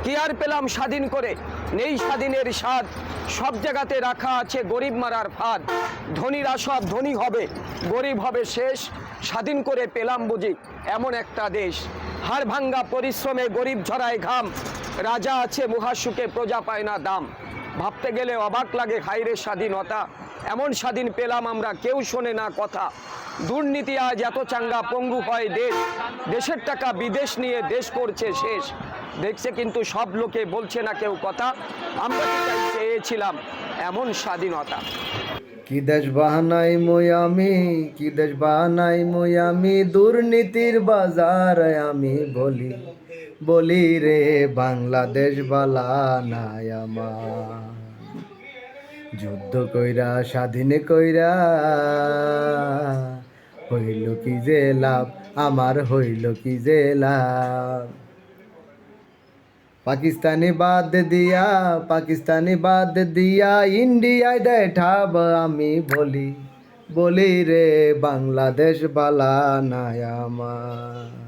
কি আর পেলাম স্বাধীন করে, নেই স্বাধীনের স্বাদ, সব জায়গাতে রাখা আছে গরিব মারার ফাঁদ। ধনীরা সব ধনী হবে, গরিব হবে শেষ, স্বাধীন করে পেলাম বুঝি এমন একটা দেশ। হাড় ভাঙ্গা পরিশ্রমে গরিব ঝরায় ঘাম, রাজা আছে মুহাসুকে প্রজা পায় না দাম। ভাবতে গেলে অবাক লাগে হায়রে স্বাধীনতা, এমন স্বাধীন পেলাম আমরা কেউ শোনে না কথা। দুর্নীতি আজ এত চাঙ্গা পঙ্গু হয় দেশ, দেশের টাকা বিদেশ নিয়ে দেশ করছে শেষ। দেখছে কিন্তু সব লোকে বলছে না কেউ কথা, আমরা চেয়েছিলাম এমন স্বাধীনতা। কি দেশ বাহানাই মই আমি, কি দেশ বাহানাই মই আমি, দুর্নীতির বাজার আমি বলি বলি রে বাংলাদেশ বালা নাই আমার। যুদ্ধ কইরা স্বাধীন কইরা হইল কি যে লাভ, আমার হইল কি যে লাভ। পাকিস্তানি বাদ দিয়া ইন্ডিয়ায় দেয় ঠাব আমি বলি বলি রে বাংলাদেশ বালা নাই আমার।